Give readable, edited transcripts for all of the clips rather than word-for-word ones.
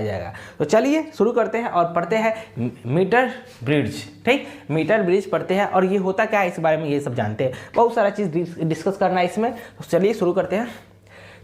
जाएगा। तो चलिए शुरू करते हैं और पढ़ते हैं मीटर ब्रिज। ठीक, मीटर ब्रिज पढ़ते हैं और ये होता क्या है इस बारे में ये सब जानते हैं, बहुत सारा चीज़ डिस्कस करना है इसमें। तो चलिए शुरू करते हैं।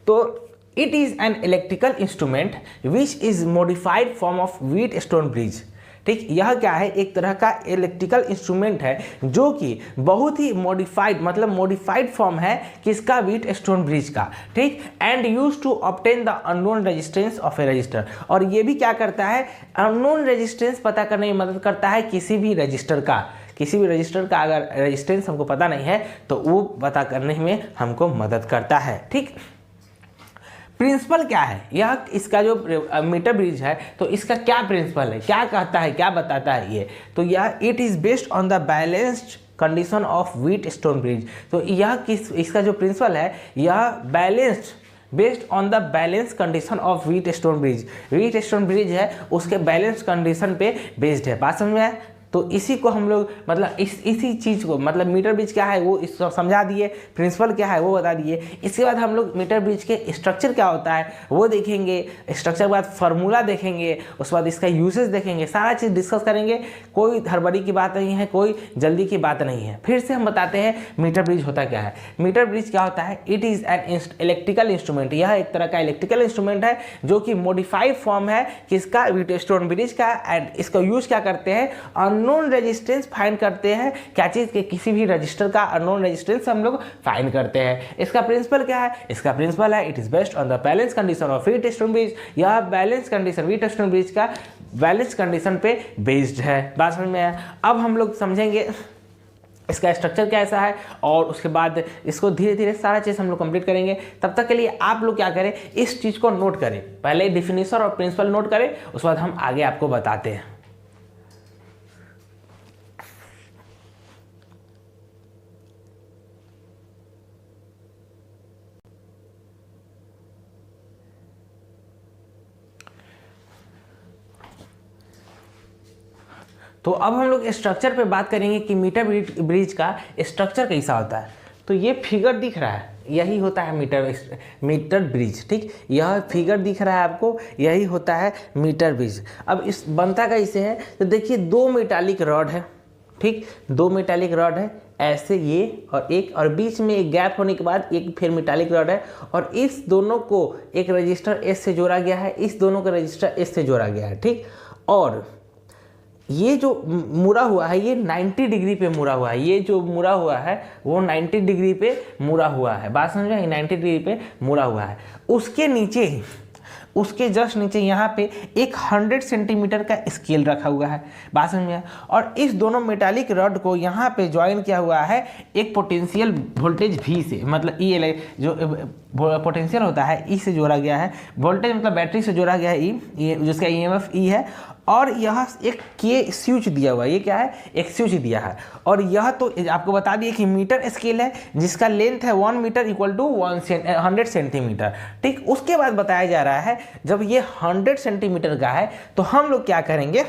तो it is an electrical instrument which is modified form of Wheatstone bridge. ठीक, यह क्या है, एक तरह का इलेक्ट्रिकल इंस्ट्रूमेंट है जो कि बहुत ही मॉडिफाइड, मतलब मॉडिफाइड फॉर्म है किसका, व्हीट स्टोन ब्रिज का। ठीक, and use to obtain the unknown resistance of a resistor. और ये भी क्या करता है, अननोन रेजिस्टेंस पता करने में मदद करता है किसी भी रजिस्टर का। किसी भी रजिस्टर का अगर रेजिस्टेंस हमको पता नहीं है तो वो पता करने में हमको मदद करता है। ठीक, प्रिंसिपल क्या है, यह इसका जो मीटर ब्रिज है तो इसका क्या प्रिंसिपल है, क्या कहता है, क्या बताता है ये। तो यह it is based on the balanced condition of Wheatstone bridge. तो यह इसका जो प्रिंसिपल है यह balanced based on the balance condition of Wheatstone bridge. Wheat stone bridge है उसके बैलेंस कंडीशन पे बेस्ड है। बात समझ में आया। तो इसी को हम लोग मतलब इसी चीज़ को मतलब मीटर ब्रिज क्या है वो इस समझा दिए, प्रिंसिपल क्या है वो बता दिए। इसके बाद हम लोग मीटर ब्रिज के स्ट्रक्चर क्या होता है वो देखेंगे, स्ट्रक्चर के बाद फार्मूला देखेंगे, उसके बाद इसका यूसेज देखेंगे, सारा चीज़ डिस्कस करेंगे। कोई हड़बड़ी की बात नहीं है, कोई जल्दी की बात नहीं है। फिर से हम बताते हैं मीटर ब्रिज होता क्या है। मीटर ब्रिज क्या होता है, it is an electrical instrument. यह एक तरह का इलेक्ट्रिकल इंस्ट्रूमेंट है जो कि मॉडिफाइड फॉर्म है किसका, व्हीट स्टोन ब्रिज का। एंड इसका यूज क्या करते हैं, अननोन रेजिस्टेंस फाइंड करते हैं। क्या चीज़ के, किसी भी रजिस्टर का अननोन रेजिस्टेंस हम लोग फाइंड करते हैं। इसका प्रिंसिपल क्या है, इसका प्रिंसिपल है it is based on the balance condition of Wheatstone bridge. यह balance condition Wheatstone bridge का बैलेंस कंडीशन पे बेस्ड है। बात समझ में आया। अब हम लोग समझेंगे इसका स्ट्रक्चर कैसा है और उसके बाद इसको धीरे धीरे सारा चीज़ हम लोग कंप्लीट करेंगे। तब तक के लिए आप लोग क्या करें, इस चीज़ को नोट करें, पहले डिफिनेशन और प्रिंसिपल नोट करें, उसके बाद हम आगे आपको बताते हैं। तो अब हम लोग स्ट्रक्चर पे बात करेंगे कि मीटर ब्रिज का स्ट्रक्चर कैसा होता है। तो ये फिगर दिख रहा है, यही होता है मीटर ब्रिज। ठीक, यह फिगर दिख रहा है आपको, यही होता है मीटर ब्रिज। अब इस बनता कैसे है, तो देखिए दो मेटालिक रॉड है। ठीक, दो मेटालिक रॉड है ऐसे, ये और एक, और बीच में एक गैप होने के बाद एक फिर मेटालिक रॉड है, और इस दोनों को एक रजिस्टर एस से जोड़ा गया है, इस दोनों का रजिस्टर एस से जोड़ा गया है। ठीक, और ये जो मुड़ा हुआ है ये 90 डिग्री पे मुड़ा हुआ है। ये जो मुड़ा हुआ है वो 90 डिग्री पे मुड़ा हुआ है। बात समझ में, 90 डिग्री पे मुड़ा हुआ है। उसके नीचे ही, उसके जस्ट नीचे यहाँ पे एक 100 सेंटीमीटर का स्केल रखा हुआ है। बात समझ में आया। और इस दोनों मेटालिक रॉड को यहाँ पे ज्वाइन किया हुआ है एक पोटेंशियल वोल्टेज V से, मतलब ई जो पोटेंशियल होता है ई से जोड़ा गया है। वोल्टेज मतलब बैटरी से जोड़ा गया है ई, जिसका EMF ई है। और यह एक के स्विच दिया हुआ है, ये क्या है, एक स्विच दिया है। और यह तो आपको बता दिए कि मीटर स्केल है जिसका लेंथ है 1 मीटर इक्वल टू 100 सेंटीमीटर। ठीक, उसके बाद बताया जा रहा है जब ये 100 सेंटीमीटर का है तो हम लोग क्या करेंगे,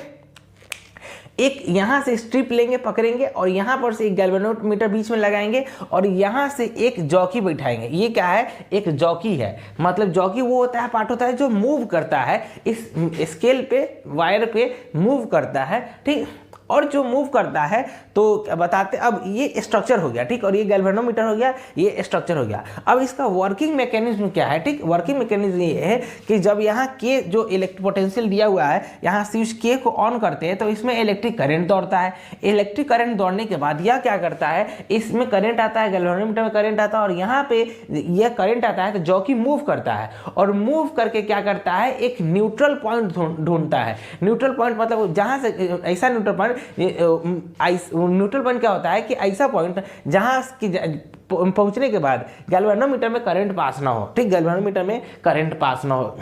एक यहाँ से स्ट्रिप लेंगे, पकड़ेंगे, और यहाँ पर से एक गैल्वेनोमीटर बीच में लगाएंगे, और यहाँ से एक जॉकी बैठाएंगे। ये क्या है, एक जॉकी है। मतलब जॉकी वो होता है, पार्ट होता है जो मूव करता है, इस स्केल पे, वायर पे मूव करता है। ठीक, और जो मूव करता है तो बताते, अब ये स्ट्रक्चर हो गया। ठीक, और ये गैल्वेनोमीटर हो गया, ये स्ट्रक्चर हो गया। अब इसका वर्किंग मैकेनिज्म क्या है। ठीक, वर्किंग मैकेनिज्म ये है कि जब यहाँ के जो इलेक्ट्रिक पोटेंशियल दिया हुआ है, यहाँ स्विच के को ऑन करते हैं तो इसमें इलेक्ट्रिक करंट दौड़ता है। इलेक्ट्रिक करंट दौड़ने के बाद यह क्या करता है, इसमें करंट आता है, गैल्वेनोमीटर में करंट आता है, और यहाँ पे यह करंट आता है तो जॉकी मूव करता है, और मूव करके क्या करता है, एक न्यूट्रल पॉइंट ढूंढता है। न्यूट्रल पॉइंट मतलब जहाँ से ऐसा न्यूट्रल पॉइंट, न्यूट्रल पॉइंट क्या होता है कि ऐसा पॉइंट जहां की पहुंचने के बाद गैल्वेनोमीटर में करंट पास ना हो। ठीक, गैल्वेनोमीटर में करंट पास ना हो,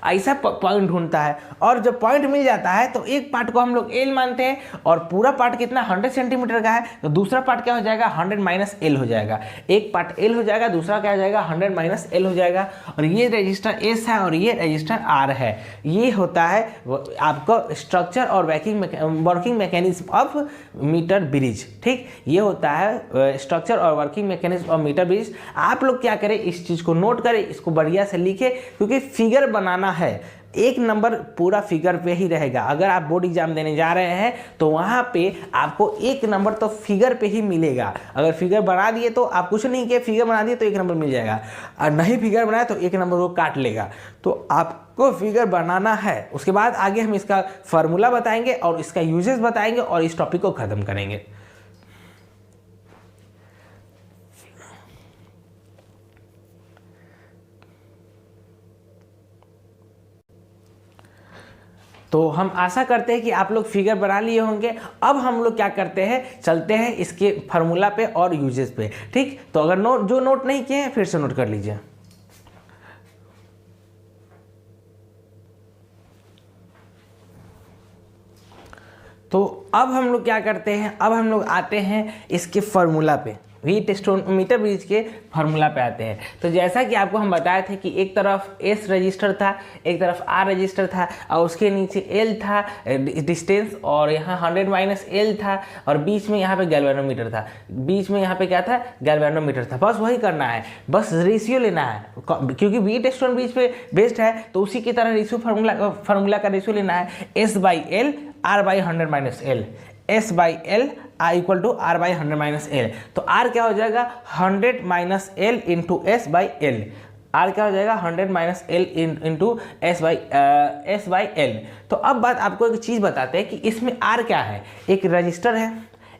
ऐसा पॉइंट ढूंढता है। और जब पॉइंट मिल जाता है तो एक पार्ट को हम लोग L मानते हैं, और पूरा पार्ट कितना 100 सेंटीमीटर का है, तो दूसरा पार्ट क्या हो जाएगा, 100 माइनस L हो जाएगा। एक पार्ट L हो जाएगा, दूसरा क्या हो जाएगा, 100 माइनस L हो जाएगा। और ये रजिस्टर S है और ये रजिस्टर R है। ये होता है आपका स्ट्रक्चर और working mechanism of meter bridge. ठीक, ये होता है स्ट्रक्चर और working mechanism of meter bridge. आप लोग क्या करें, इस चीज़ को नोट करें, इसको बढ़िया से लिखें, क्योंकि फिगर बनाना है, एक नंबर पूरा फिगर पे ही रहेगा। अगर आप बोर्ड एग्जाम देने जा रहे हैं तो वहाँ पे आपको एक नंबर तो फिगर पे ही मिलेगा। अगर फिगर बना दिए तो आप कुछ नहीं किए, फिगर बना दिए तो एक नंबर मिल जाएगा, और नहीं फिगर बनाए तो एक नंबर वो काट लेगा। तो आपको फिगर बनाना है। उसके बाद आगे हम इसका फार्मूला बताएंगे और इसका यूजेस बताएंगे और इस टॉपिक को खत्म करेंगे। तो हम आशा करते हैं कि आप लोग फिगर बना लिए होंगे। अब हम लोग क्या करते हैं, चलते हैं इसके फार्मूला पे और यूजेस पे। ठीक, तो अगर जो नोट नहीं किए हैं फिर से नोट कर लीजिए। तो अब हम लोग क्या करते हैं, अब हम लोग आते हैं इसके फार्मूला पे, मीटर ब्रिज के फार्मूला पे आते हैं। तो जैसा कि आपको हम बताए थे कि एक तरफ एस रजिस्टर था, एक तरफ आर रजिस्टर था, और उसके नीचे एल था डिस्टेंस, और यहाँ 100 माइनस एल था, और बीच में यहाँ पे गैल्वेनोमीटर था। बीच में यहाँ पे क्या था, गैल्वेनोमीटर था। बस वही करना है, बस रेशियो लेना है, क्योंकि बीट स्टोन ब्रिज पे बेस्ड है तो उसी की तरह रेशियो फार्मूला का रेशियो लेना है, S by L R by 100 minus L, S by L I equal to R by 100 minus L. तो आर क्या हो जाएगा, 100 minus L into S by L. R क्या हो जाएगा, 100 minus L into S by L. तो अब बात आपको एक चीज़ बताते हैं कि इसमें आर क्या है, एक रजिस्टर है,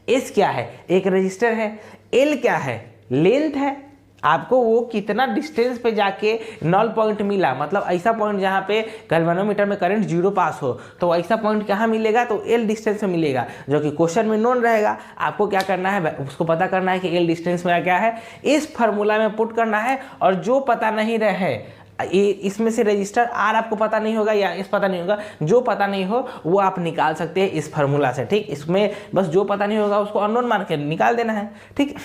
एस क्या है, एक रजिस्टर है, एल क्या है, लेंथ है। आपको वो कितना डिस्टेंस पे जाके नल पॉइंट मिला, मतलब ऐसा पॉइंट जहाँ पे गैल्वेनोमीटर में करंट 0 पास हो, तो ऐसा पॉइंट कहाँ मिलेगा, तो एल डिस्टेंस में मिलेगा, जो कि क्वेश्चन में नोन रहेगा। आपको क्या करना है, उसको पता करना है कि एल डिस्टेंस मेरा क्या है, इस फार्मूला में पुट करना है। और जो पता नहीं रहे, इसमें से रजिस्टर आर आपको पता नहीं होगा या इस पता नहीं होगा, जो पता नहीं हो वो आप निकाल सकते हैं इस फार्मूला से। ठीक, इसमें बस जो पता नहीं होगा उसको अननोन मान के निकाल देना है। ठीक,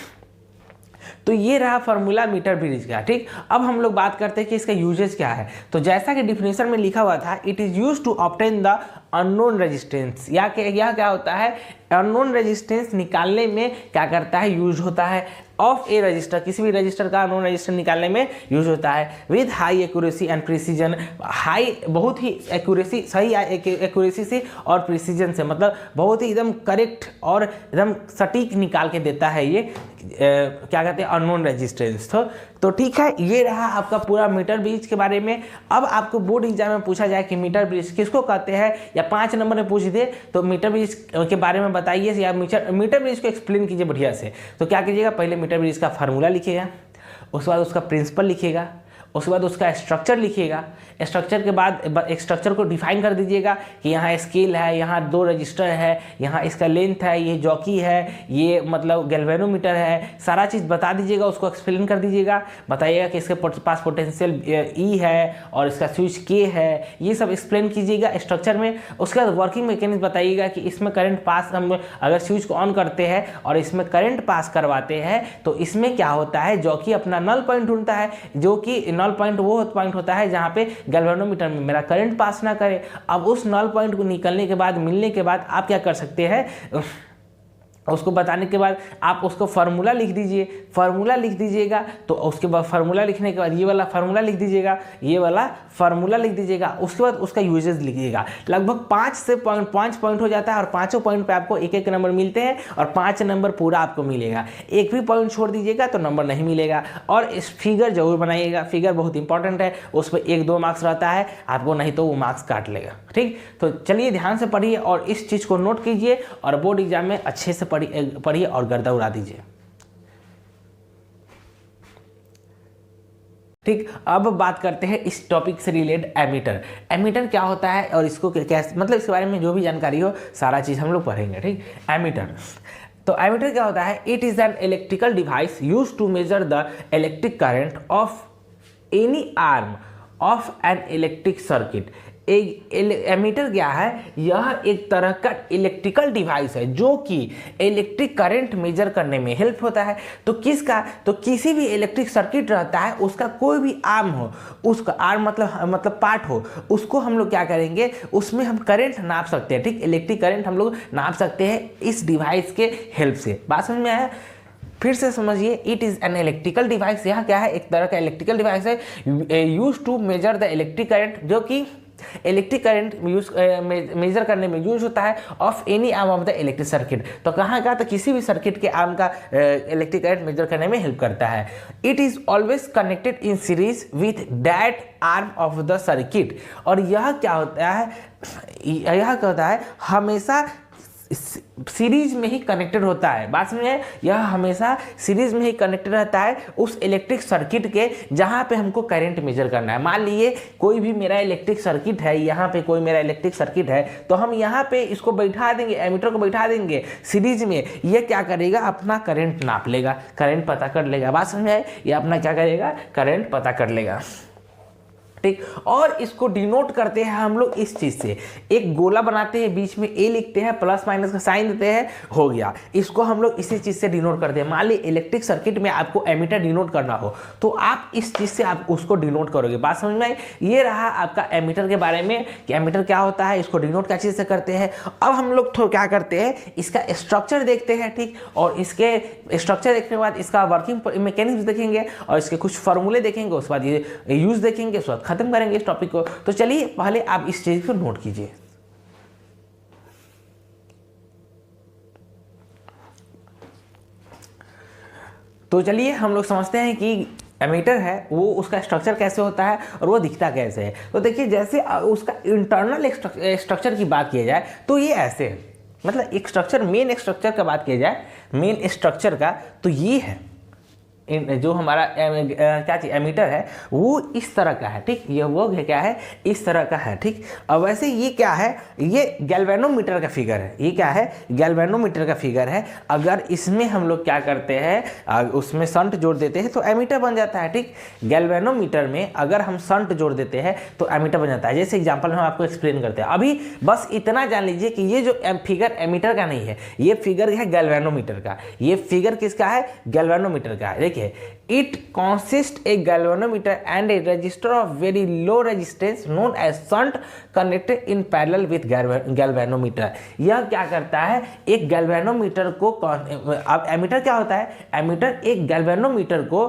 तो ये रहा फार्मूला मीटर ब्रिज का। ठीक, अब हम लोग बात करते हैं कि इसका यूजेस क्या है। तो जैसा कि डिफिनेशन में लिखा हुआ था, it is used to obtain the unknown resistance. या क्या होता है, अननोन रेजिस्टेंस निकालने में क्या करता है, यूज होता है ऑफ ए रजिस्टर, किसी भी रजिस्टर का अननोन रेजिस्टर निकालने में यूज होता है with high accuracy and precision. High बहुत ही एक्यूरेसी, सही एक्यूरेसी से और प्रिसीजन से, मतलब बहुत ही एकदम करेक्ट और एकदम सटीक निकाल के देता है ये क्या कहते हैं, अननोन रेजिस्टेंस। तो ठीक है, ये रहा आपका पूरा मीटर ब्रिज के बारे में। अब आपको बोर्ड एग्जाम में पूछा जाए कि मीटर ब्रिज किसको कहते हैं, या 5 नंबर में पूछ दे तो मीटर ब्रिज के बारे में बताइए, या मीटर ब्रिज को एक्सप्लेन कीजिए बढ़िया से। तो क्या कीजिएगा, पहले मीटर ब्रिज का फार्मूला लिखिएगा, उसके बाद उसका प्रिंसिपल लिखिएगा, उसके बाद उसका स्ट्रक्चर लिखिएगा। स्ट्रक्चर के बाद एक स्ट्रक्चर को डिफाइन कर दीजिएगा कि यहाँ स्केल है, यहाँ 2 रजिस्टर है, यहाँ इसका लेंथ है, ये जॉकी है, ये मतलब गैल्वेनोमीटर है, सारा चीज़ बता दीजिएगा, उसको एक्सप्लेन कर दीजिएगा। बताइएगा कि इसके पास पोटेंशियल ई है और इसका स्विच के है, ये सब एक्सप्लेन कीजिएगा स्ट्रक्चर में। उसके बाद वर्किंग मैकेनिज्म बताइएगा कि इसमें करंट पास, हम अगर स्विच को ऑन करते हैं और इसमें करंट पास करवाते हैं तो इसमें क्या होता है, जॉकी अपना नल पॉइंट ढूंढता है, जो कि नल पॉइंट वो पॉइंट होता है जहाँ पे गैल्वेनोमीटर में मेरा करंट पास ना करे। अब उस नल पॉइंट को निकलने के बाद, मिलने के बाद आप क्या कर सकते हैं, उसको बताने के बाद आप उसको फार्मूला लिख दीजिए। फार्मूला लिख दीजिएगा तो उसके बाद फार्मूला लिखने के बाद ये वाला फार्मूला लिख दीजिएगा, ये वाला फार्मूला लिख दीजिएगा। उसके बाद उसका यूजेस लिखिएगा। लगभग 5 से 5 पॉइंट हो जाता है और पाँचों पॉइंट पे आपको एक नंबर मिलते हैं और 5 नंबर पूरा आपको मिलेगा। एक भी पॉइंट छोड़ दीजिएगा तो नंबर नहीं मिलेगा। और इस फिगर जरूर बनाइएगा, फिगर बहुत इंपॉर्टेंट है, उस पर 1-2 मार्क्स रहता है आपको, नहीं तो वो मार्क्स काट लेगा। ठीक, तो चलिए ध्यान से पढ़िए और इस चीज़ को नोट कीजिए और बोर्ड एग्जाम में अच्छे से पढ़िए और गर्दा उड़ा दीजिए। ठीक, अब बात करते हैं इस टॉपिक से रिलेटेड एमीटर। एमीटर क्या होता है और इसको कैसे, मतलब इसके बारे में जो भी जानकारी हो सारा चीज़ हम लोग पढ़ेंगे। ठीक, एमीटर, तो एमीटर क्या होता है, it is an electrical device used to measure the electric current of any arm of an electric circuit. Ammeter क्या है, यह एक तरह का इलेक्ट्रिकल डिवाइस है जो कि इलेक्ट्रिक करंट मेजर करने में हेल्प होता है। तो किसका, तो किसी भी इलेक्ट्रिक सर्किट रहता है उसका कोई भी आर्म हो, उसका आर्म मतलब पार्ट हो, उसको हम लोग क्या करेंगे, उसमें हम करंट नाप सकते हैं। ठीक, इलेक्ट्रिक करंट हम लोग नाप सकते हैं इस डिवाइस के हेल्प से। बात समझ में आया, फिर से समझिए, it is an electrical device. यहाँ क्या है, एक तरह का इलेक्ट्रिकल डिवाइस है use to measure the electric current, जो कि इलेक्ट्रिक करंट यूज मेजर करने में यूज होता है of any arm of the electric circuit. तो कहाँ का, तो किसी भी सर्किट के आर्म का इलेक्ट्रिक करंट मेजर करने में हेल्प करता है। It is always connected in series with that arm of the circuit. और यह क्या होता है, यह क्या होता है, हमेशा सीरीज में ही कनेक्टेड होता है। बात समझे, यह हमेशा सीरीज में ही कनेक्टेड रहता है उस इलेक्ट्रिक सर्किट के जहां पे हमको करंट मेजर करना है। मान लीजिए कोई भी मेरा इलेक्ट्रिक सर्किट है, यहाँ पे कोई मेरा इलेक्ट्रिक सर्किट है, तो हम यहाँ पे इसको बैठा देंगे, एमीटर को बैठा देंगे सीरीज में। ये क्या करेगा, अपना करंट नाप लेगा, करंट पता कर लेगा। बात समझ में, ये अपना क्या करेगा, करंट पता कर लेगा, ठीक। और इसको डिनोट करते हैं हम लोग इस चीज से, एक गोला बनाते हैं, बीच में ए लिखते हैं, प्लस माइनस का साइन देते हैं, हो गया। इसको हम लोग इसी चीज से डिनोट करते हैं। मान ली इलेक्ट्रिक सर्किट में आपको एमीटर डिनोट करना हो तो आप इस चीज से आप उसको डिनोट करोगे। बात समझ में आई। ये रहा आपका एमीटर के बारे में कि एमीटर क्या होता है, इसको डिनोट क्या चीज से करते हैं। अब हम लोग तो क्या करते हैं, इसका स्ट्रक्चर देखते हैं, ठीक। और इसके स्ट्रक्चर देखने के बाद इसका वर्किंग मैकेनिज्म देखेंगे और इसके कुछ फॉर्मूले देखेंगे, उसके बाद ये यूज देखेंगे, उसके बाद खत्म करेंगे इस टॉपिक को। तो चलिए पहले आप इस चीज को नोट कीजिए। तो चलिए हम लोग समझते हैं कि एमीटर है वो उसका स्ट्रक्चर कैसे होता है और वो दिखता कैसे है। तो देखिए जैसे उसका इंटरनल स्ट्रक्चर की बात की जाए तो ये ऐसे है, मतलब एक स्ट्रक्चर, मेन स्ट्रक्चर का बात की जाए, मेन स्ट्रक्चर का, तो ये है जो हमारा क्या चीज एमीटर है वो इस तरह का है, ठीक। ये वो क्या है, इस तरह का है, ठीक। अब वैसे ये क्या है, ये गैल्वेनोमीटर का फिगर है। ये क्या है, गैल्वेनोमीटर का फिगर है। अगर इसमें हम लोग क्या करते हैं, उसमें शंट जोड़ देते हैं तो एमीटर बन जाता है, ठीक। गैल्वेनोमीटर में अगर हम शंट जोड़ देते हैं तो एमीटर बन जाता है। जैसे एग्जाम्पल हम आपको एक्सप्लेन करते हैं। अभी बस इतना जान लीजिए कि ये जो फिगर एमीटर का नहीं है, ये फिगर है गैल्वेनोमीटर का। ये फिगर किसका है, गैल्वेनोमीटर का। देखिए, it consists a galvanometer and a resistor of very low resistance known as shunt connected in parallel with galvanometer। यह क्या करता है, एक गैल्वेनोमीटर को, अब एमीटर क्या होता है, एमीटर एक गैल्वेनोमीटर को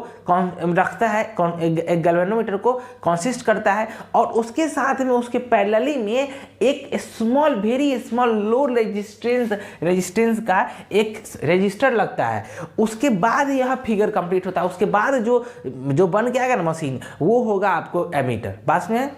रखता है, एक गैल्वेनोमीटर को कंसिस्ट करता है और उसके साथ में उसके पैरेलली में एक small, very small low resistance का एक रजिस्टर लगता है। उसके बाद यह फिगर कंप्लीट होता है। उसके बाद जो बन के आएगा ना मशीन, वो होगा आपको एमीटर। बात में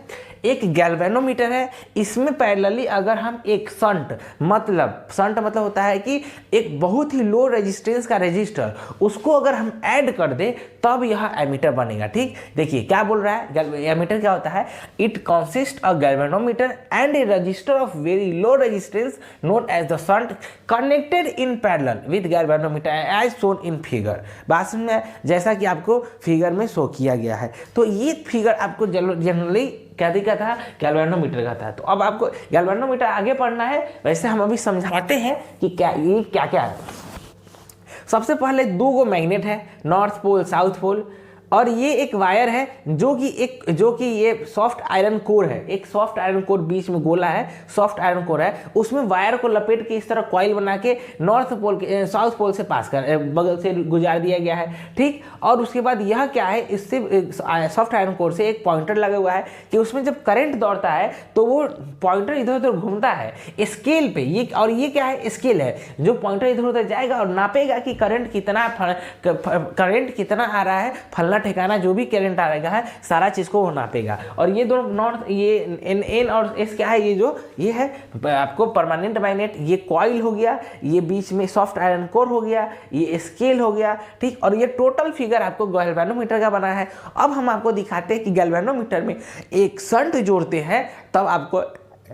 एक गैल्वेनोमीटर है, इसमें पैरेलली अगर हम एक शंट मतलब होता है कि एक बहुत ही लो रेजिस्टेंस का रेजिस्टर, उसको अगर हम ऐड कर दें तब यह एमीटर बनेगा, ठीक। देखिए क्या बोल रहा है, एमीटर क्या होता है, it consist a galvanometer and a resistor of very low resistance known as the shunt connected in parallel with galvanometer as shown in figure. बात में जैसा कि आपको फिगर में शो किया गया है। तो ये फिगर आपको जनरली क्या दिखा था, गैल्वेनोमीटर का था। तो अब आपको गैल्वेनोमीटर आगे पढ़ना है, वैसे हम अभी समझाते हैं कि क्या ये क्या क्या है। सबसे पहले दो गो मैग्नेट है, नॉर्थ पोल साउथ पोल, और ये एक वायर है जो कि ये सॉफ्ट आयरन कोर है। एक सॉफ्ट आयरन कोर बीच में गोला है, सॉफ्ट आयरन कोर है, उसमें वायर को लपेट के इस तरह कॉइल बना के नॉर्थ पोल के साउथ पोल से पास कर बगल से गुजार दिया गया है, ठीक। और उसके बाद यह क्या है, इससे सॉफ्ट आयरन कोर से एक पॉइंटर लगा हुआ है कि उसमें जब करंट दौड़ता है तो वो पॉइंटर इधर उधर घूमता है स्केल पे। ये और ये क्या है, स्केल है, जो पॉइंटर इधर उधर जाएगा और नापेगा कि करंट कितना आ रहा है, फलना ठिकाना जो भी करंट आ रहा है सारा चीज को वो नापेगा। और ये दोनों नॉर्थ, ये एन और एस क्या है, ये है आपको परमानेंट मैग्नेट, ये कॉइल हो गया, ये बीच में सॉफ्ट आयरन कोर हो गया, ये स्केल हो गया, ठीक। और ये टोटल फिगर आपको गैल्वेनोमीटर का बना है। अब हम आपको दिखाते हैं कि गैल्वेनोमीटर में एक शंट जोड़ते हैं तब आपको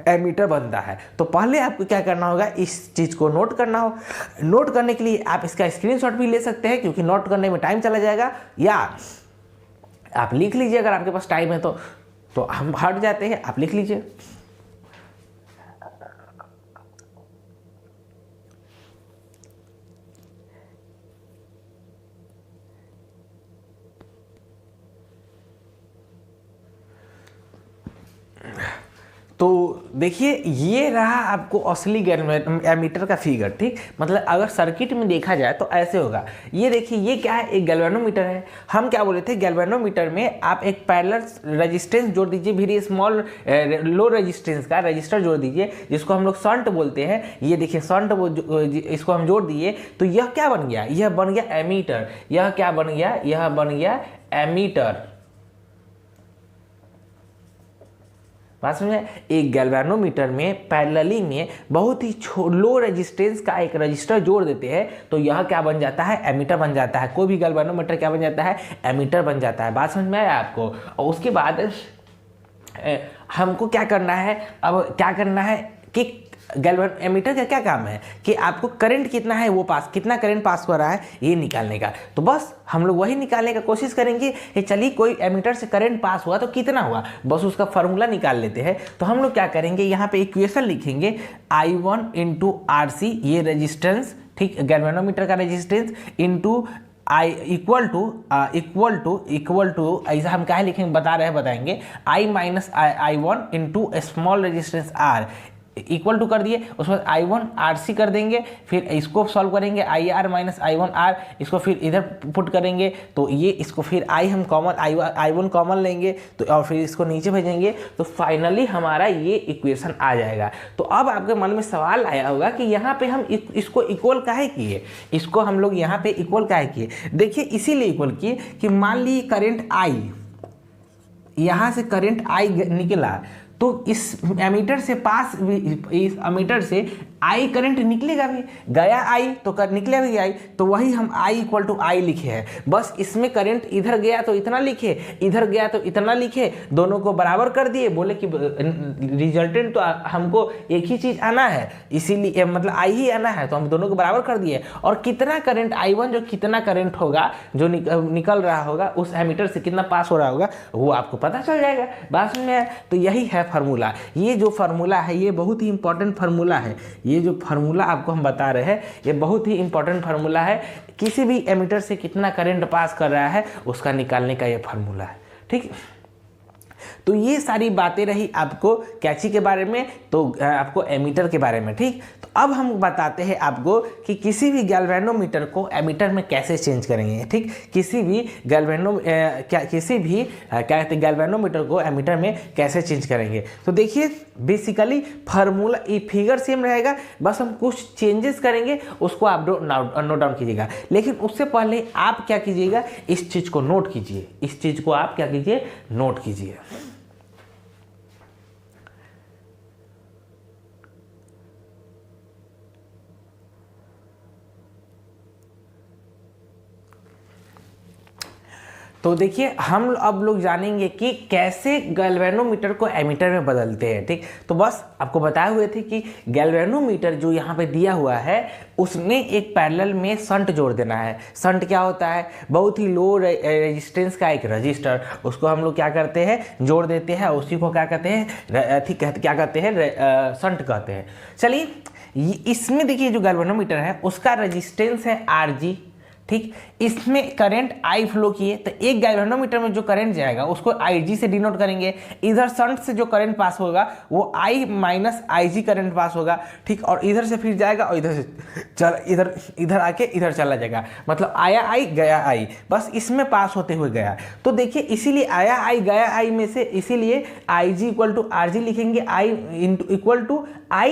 एमीटर बनता है। तो पहले आपको क्या करना होगा, इस चीज को नोट करना हो। नोट करने के लिए आप इसका स्क्रीनशॉट भी ले सकते हैं, क्योंकि नोट करने में टाइम चला जाएगा, या आप लिख लीजिए अगर आपके पास टाइम है तो हम हट जाते हैं, आप लिख लीजिए। तो देखिए ये रहा आपको असली एमीटर का फिगर, ठीक। मतलब अगर सर्किट में देखा जाए तो ऐसे होगा। ये देखिए ये क्या है, एक गैल्वेनोमीटर है। हम क्या बोले थे, गैल्वेनोमीटर में आप एक पैरेलल रेजिस्टेंस जोड़ दीजिए, वेरी स्मॉल लो रेजिस्टेंस का रजिस्टर जोड़ दीजिए, जिसको हम लोग शंट बोलते हैं। ये देखिए शंट, इसको हम जोड़ दिए तो यह क्या बन गया, यह बन गया एमीटर। यह क्या बन गया, यह बन गया एमीटर। बात समझे। एक गैल्वेनोमीटर में पैरेलली में बहुत ही लो रेजिस्टेंस का एक रजिस्टर जोड़ देते हैं तो यह क्या बन जाता है, एमीटर बन जाता है। कोई भी गैल्वेनोमीटर क्या बन जाता है, एमीटर बन जाता है। बात समझ में आया आपको। और उसके बाद हमको क्या करना है, अब क्या करना है कि एमीटर का क्या काम है कि आपको करंट कितना है, वो कितना करंट पास हो रहा है ये निकालने का। तो बस हम लोग वही निकालने का कोशिश करेंगे कि चलिए कोई एमीटर से करंट पास हुआ तो कितना हुआ, बस उसका फार्मूला निकाल लेते हैं। तो हम लोग क्या करेंगे, यहाँ पे इक्वेशन लिखेंगे I1 × RC, ये रेजिस्टेंस, ठीक, गैल्वेनोमीटर का resistance into I equal to ऐसा हम क्या लिखेंगे बताएंगे I - I1 into small resistance R equal to कर दिए। उसके बाद I1 RC कर देंगे, फिर इसको सॉल्व करेंगे IR - I1 R, इसको फिर इधर पुट करेंगे तो ये इसको फिर हम कॉमन I1 कॉमन लेंगे तो और फिर इसको नीचे भेजेंगे तो फाइनली हमारा ये इक्वेशन आ जाएगा। तो अब आपके मन में सवाल आया होगा कि यहाँ पे हम इसको इक्वल काहे किए, इसको हम लोग यहाँ पे इक्वल काहे किए। देखिए इसीलिए इक्वल किए कि मान लीजिए करंट I, यहाँ से करंट I निकला तो इस एमीटर से पास, इस एमीटर से आई करंट निकलेगा भी, गया आई तो निकलेगा भी आई, तो वही हम आई इक्वल टू आई लिखे हैं। बस इसमें करंट इधर गया तो इतना लिखे, इधर गया तो इतना लिखे, दोनों को बराबर कर दिए। बोले कि रिजल्टेंट तो हमको एक ही चीज़ आना है, इसीलिए मतलब आई ही आना है, तो हम दोनों को बराबर कर दिए। और कितना करंट I1 जो कितना करंट होगा जो निकल रहा होगा उस एमीटर से कितना पास हो रहा होगा वो आपको पता चल जाएगा। बात में तो यही है फार्मूला। ये जो फार्मूला है ये बहुत ही इंपॉर्टेंट फार्मूला है। ये जो फार्मूला आपको हम बता रहे हैं ये बहुत ही इंपॉर्टेंट फार्मूला है। किसी भी एमीटर से कितना करंट पास कर रहा है उसका निकालने का ये फार्मूला है, ठीक। तो ये सारी बातें रही आपको कैची के बारे में, तो आपको एमीटर के बारे में, ठीक। तो अब हम बताते हैं आपको कि किसी भी गैल्वेनोमीटर को एमीटर में कैसे चेंज करेंगे, ठीक। किसी भी गैल्वेनोमीटर को एमीटर में कैसे चेंज करेंगे। तो देखिए बेसिकली फार्मूला ये फिगर सेम रहेगा, बस हम कुछ चेंजेस करेंगे, उसको आप नोट डाउन कीजिएगा। लेकिन उससे पहले आप क्या कीजिएगा, इस चीज़ को नोट कीजिए, इस चीज़ को आप क्या कीजिए, नोट कीजिए। तो देखिए हम अब लोग जानेंगे कि कैसे गैल्वेनोमीटर को एमीटर में बदलते हैं, ठीक। तो बस आपको बताए हुए थे कि गैल्वेनोमीटर जो यहाँ पे दिया हुआ है उसमें एक पैरेलल में शंट जोड़ देना है। शंट क्या होता है, बहुत ही लो रेजिस्टेंस का एक रजिस्टर, उसको हम लोग क्या करते हैं, जोड़ देते हैं, उसी को क्या कहते हैं, ठीक क्या कहते हैं, शंट कहते हैं। चलिए इसमें देखिए जो गैल्वेनोमीटर है उसका रजिस्टेंस है RG, ठीक। इसमें करंट I फ्लो किए तो एक गैल्वेनोमीटर में जो करंट जाएगा उसको IG से डिनोट करेंगे। इधर शंट से जो करंट पास होगा वो I - IG करंट पास होगा, ठीक। और इधर से फिर जाएगा और इधर से इधर आके इधर चला जाएगा, मतलब आया I गया I, बस इसमें पास होते हुए गया। तो देखिए इसीलिए आया I गया I में से इसीलिए IG = RG लिखेंगे, I equal to I -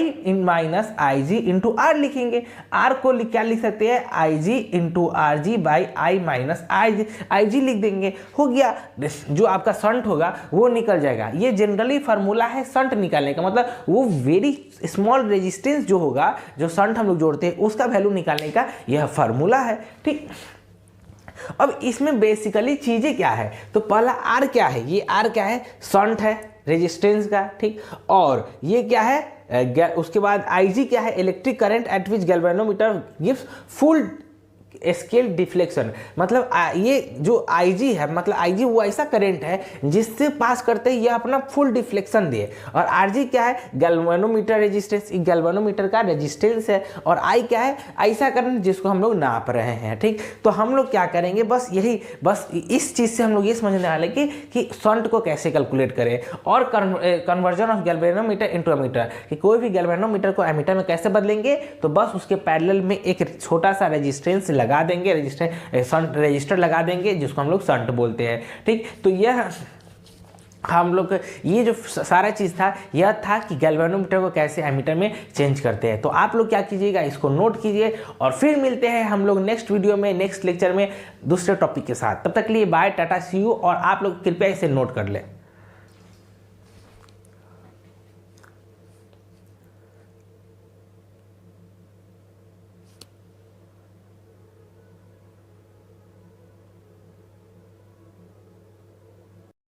IG into R लिखेंगे। R को क्या लिख सकते हैं, IG × RG / I - IG लिख देंगे, हो गया। जो आपका शंट होगा वो निकल जाएगा। ये जनरली फार्मूला है शंट निकालने का, मतलब वो वेरी स्मॉल रेजिस्टेंस जो होगा, जो शंट हम लोग जोड़ते हैं उसका वैल्यू निकालने का यह फार्मूला है, ठीक। अब इसमें बेसिकली चीजें क्या है, तो पहला R क्या है, ये R क्या है, शंट है रेजिस्टेंस का, ठीक। और ये क्या है, उसके बाद IG क्या है, इलेक्ट्रिक करंट एट विच galvanometer gives full scale deflection, मतलब ये जो IG है, मतलब IG वो ऐसा करंट है जिससे पास करते ही ये अपना फुल डिफ्लेक्शन दे। और RG क्या है, गैल्वेनोमीटर रेजिस्टेंस, गैल्वेनोमीटर का रेजिस्टेंस है। और I क्या है, ऐसा करंट जिसको हम लोग नाप रहे हैं। ठीक, तो हम लोग क्या करेंगे, बस इस चीज़ से हम लोग ये समझने वाले कि शंट को कैसे कैलकुलेट करें, और conversion of galvanometer into ammeter, कि कोई भी गैल्वेनोमीटर को एमीटर में कैसे बदलेंगे। तो बस उसके पैरेलल में एक छोटा सा रेजिस्टेंस लगा देंगे, रजिस्टर लगा देंगे, जिसको हम लोग शंट बोलते हैं। ठीक, तो यह हम लोग ये जो सारा चीज़ था, यह था कि गैल्वेनोमीटर को कैसे एमीटर में चेंज करते हैं। तो आप लोग क्या कीजिएगा, इसको नोट कीजिए, और फिर मिलते हैं हम लोग नेक्स्ट वीडियो में, नेक्स्ट लेक्चर में दूसरे टॉपिक के साथ। तब तक के लिए बाय, टाटा, सी यू। और आप लोग कृपया इसे नोट कर लें।